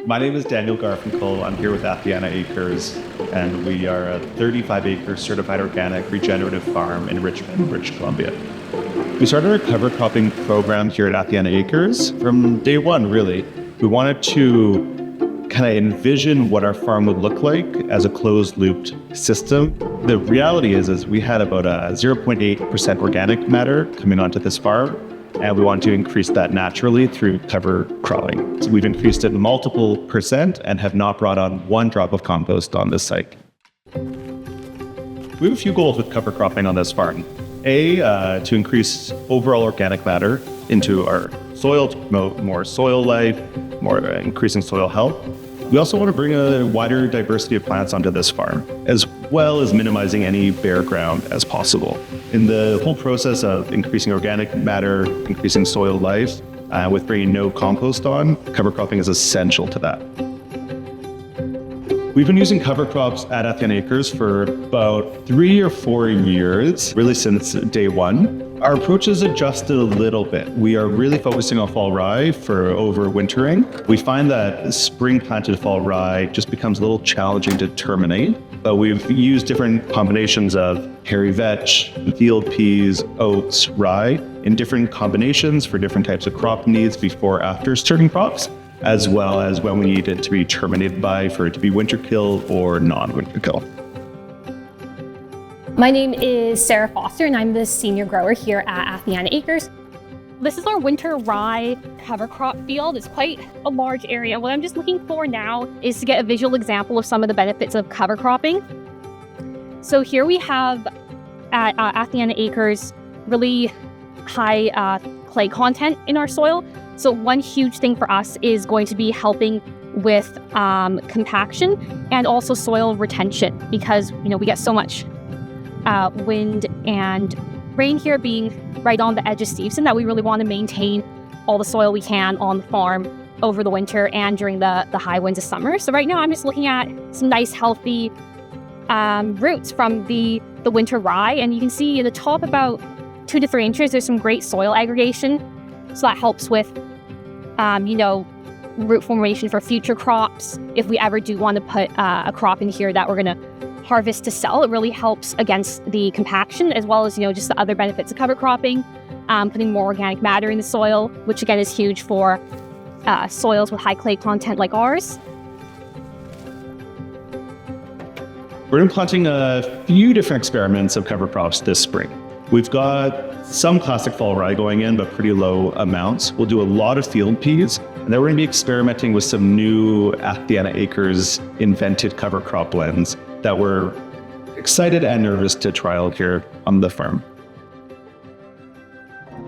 My name is Daniel Garfinkel. I'm here with Athiana Acres, and we are a 35-acre certified organic regenerative farm in Richmond, British Columbia. We started our cover cropping program here at Athiana Acres from day one, really. We wanted to kind of envision what our farm would look like as a closed-looped system. The reality is we had about a 0.8% organic matter coming onto this farm, and we want to increase that naturally through cover cropping. So we've increased it multiple percent and have not brought on one drop of compost on this site. We have a few goals with cover cropping on this farm. To increase overall organic matter into our soil to promote more soil life, more increasing soil health. We also want to bring a wider diversity of plants onto this farm, as well as minimizing any bare ground as possible. In the whole process of increasing organic matter, increasing soil life, with bringing no compost on, cover cropping is essential to that. We've been using cover crops at Athiana Acres for about 3 or 4 years, really since day one. Our approach has adjusted a little bit. We are really focusing on fall rye for overwintering. We find that spring planted fall rye just becomes a little challenging to terminate, but we've used different combinations of hairy vetch, field peas, oats, rye in different combinations for different types of crop needs before, after certain crops, as well as when we need it to be terminated by for it to be winter kill or non-winter kill. My name is Sarah Foster, and I'm the senior grower here at Athiana Acres. This is our winter rye cover crop field. It's quite a large area. What I'm just looking for now is to get a visual example of some of the benefits of cover cropping. So here we have at Athiana Acres really high clay content in our soil. So one huge thing for us is going to be helping with compaction and also soil retention, because we get so much wind and rain here, being right on the edge of season, that we really want to maintain all the soil we can on the farm over the winter and during the high winds of summer. So right now I'm just looking at some nice healthy roots from the winter rye, and you can see in the top about 2 to 3 inches there's some great soil aggregation, so that helps with root formation for future crops. If we ever do want to put a crop in here that we're going to harvest to sell, it really helps against the compaction, as well as just the other benefits of cover cropping, putting more organic matter in the soil, which again is huge for soils with high clay content like ours. We're implanting a few different experiments of cover crops this spring. We've got some classic fall rye going in, but pretty low amounts. We'll do a lot of field peas, and then we're going to be experimenting with some new Athiana Acres invented cover crop blends that we're excited and nervous to trial here on the farm.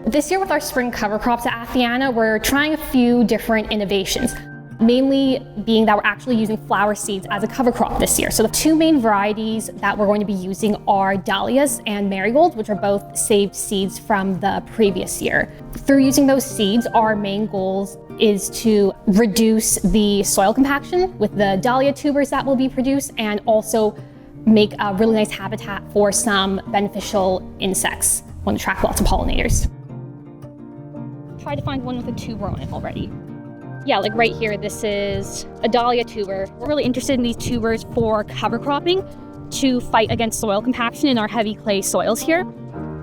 This year with our spring cover crops at Athiana, we're trying a few different innovations, mainly being that we're actually using flower seeds as a cover crop this year. So the 2 main varieties that we're going to be using are dahlias and marigolds, which are both saved seeds from the previous year. Through using those seeds, our main goals is to reduce the soil compaction with the dahlia tubers that will be produced, and also make a really nice habitat for some beneficial insects. Want to attract lots of pollinators. Try to find one with a tuber on it already. Yeah, like right here, this is a dahlia tuber. We're really interested in these tubers for cover cropping to fight against soil compaction in our heavy clay soils here.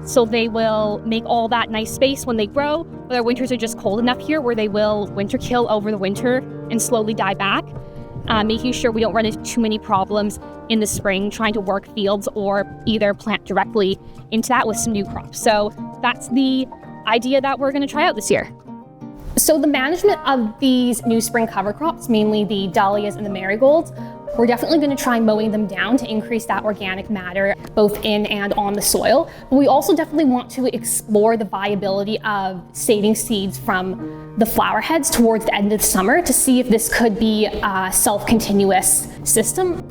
So they will make all that nice space when they grow, but our winters are just cold enough here where they will winter kill over the winter and slowly die back, making sure we don't run into too many problems in the spring trying to work fields or either plant directly into that with some new crops. So that's the idea that we're going to try out this year. So the management of these new spring cover crops, mainly the dahlias and the marigolds, we're definitely going to try mowing them down to increase that organic matter both in and on the soil. But we also definitely want to explore the viability of saving seeds from the flower heads towards the end of the summer to see if this could be a self-continuous system.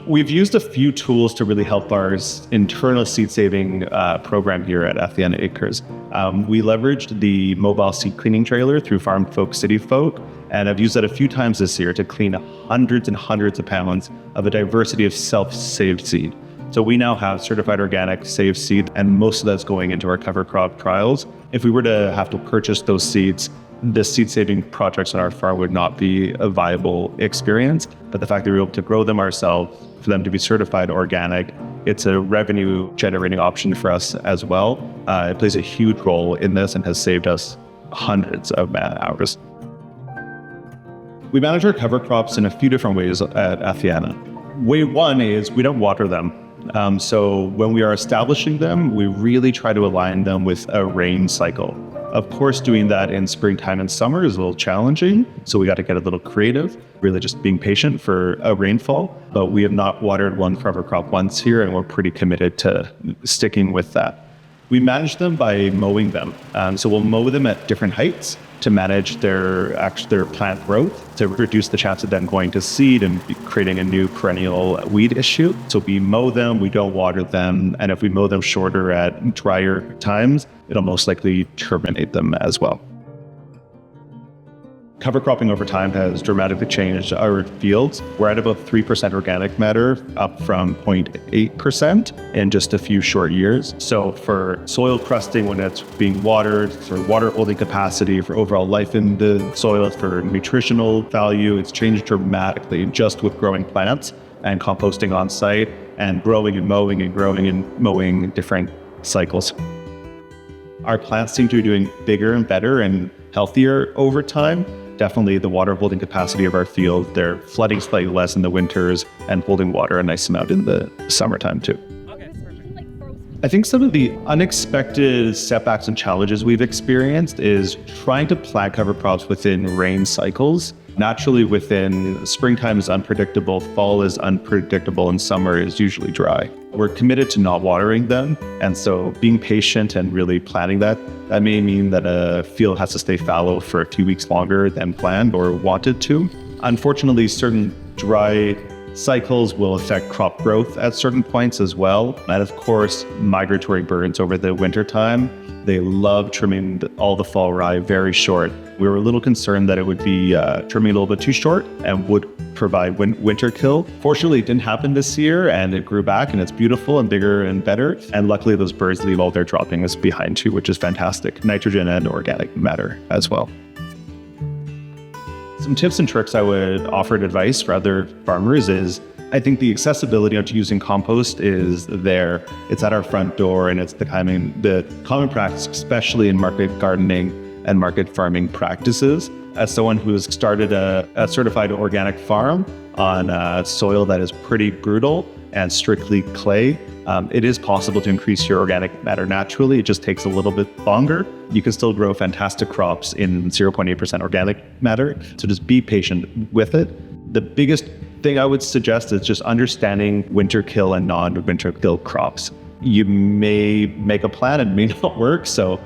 We've used a few tools to really help our internal seed saving program here at Athiana Acres. We leveraged the mobile seed cleaning trailer through FarmFolk CityFolk, and I've used that a few times this year to clean hundreds and hundreds of pounds of a diversity of self-saved seed. So we now have certified organic saved seed, and most of that's going into our cover crop trials. If we were to have to purchase those seeds the seed saving projects on our farm would not be a viable experience. But the fact that we were able to grow them ourselves, for them to be certified organic, it's a revenue generating option for us as well. It plays a huge role in this and has saved us hundreds of man hours. We manage our cover crops in a few different ways at Athiana. Way one is we don't water them. So when we are establishing them, we really try to align them with a rain cycle. Of course, doing that in springtime and summer is a little challenging, so we got to get a little creative, really just being patient for a rainfall. But we have not watered one cover crop once here, and we're pretty committed to sticking with that. We manage them by mowing them. So we'll mow them at different heights to manage their plant growth, to reduce the chance of them going to seed and creating a new perennial weed issue. So we mow them, we don't water them, and if we mow them shorter at drier times, it'll most likely terminate them as well. Cover cropping over time has dramatically changed our fields. We're at about 3% organic matter, up from 0.8% in just a few short years. So for soil crusting, when it's being watered, for water holding capacity, for overall life in the soil, for nutritional value, it's changed dramatically just with growing plants and composting on site and growing and mowing different cycles. Our plants seem to be doing bigger and better and healthier over time. Definitely the water holding capacity of our field, they're flooding slightly less in the winters and holding water a nice amount in the summertime too. I think some of the unexpected setbacks and challenges we've experienced is trying to plant cover crops within rain cycles. Naturally, within springtime is unpredictable, fall is unpredictable, and summer is usually dry. We're committed to not watering them, and so being patient and really planning that may mean that a field has to stay fallow for a few weeks longer than planned or wanted to. Unfortunately, certain dry cycles will affect crop growth at certain points as well. And of course, migratory birds over the winter time, they love trimming all the fall rye very short. We were a little concerned that it would be trimming a little bit too short and would provide winter kill. Fortunately, it didn't happen this year, and it grew back, and it's beautiful and bigger and better. And luckily, those birds leave all their droppings behind too, which is fantastic. Nitrogen and organic matter as well. Some tips and tricks I would offer advice for other farmers is, I think the accessibility of using compost is there. It's at our front door, and it's the common practice, especially in market gardening and market farming practices. As someone who's started a certified organic farm on soil that is pretty brutal and strictly clay, it is possible to increase your organic matter naturally. It just takes a little bit longer. You can still grow fantastic crops in 0.8% organic matter. So just be patient with it. The biggest thing I would suggest is just understanding winter kill and non-winter kill crops. You may make a plan and it may not work. So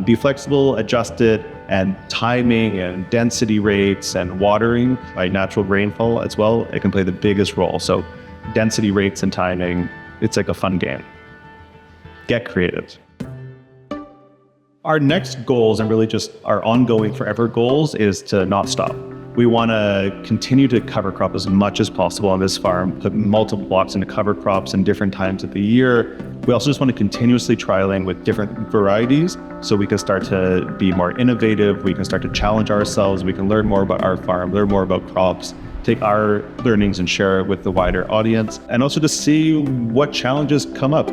be flexible, adjust it, and timing and density rates and watering by natural rainfall as well. It can play the biggest role. So density rates and timing, it's like a fun game. Get creative. Our next goals, and really just our ongoing forever goals, is to not stop. We want to continue to cover crop as much as possible on this farm, put multiple blocks into cover crops in different times of the year. We also just want to continuously trialing with different varieties so we can start to be more innovative, we can start to challenge ourselves, we can learn more about our farm, learn more about crops, take our learnings and share it with the wider audience, and also to see what challenges come up.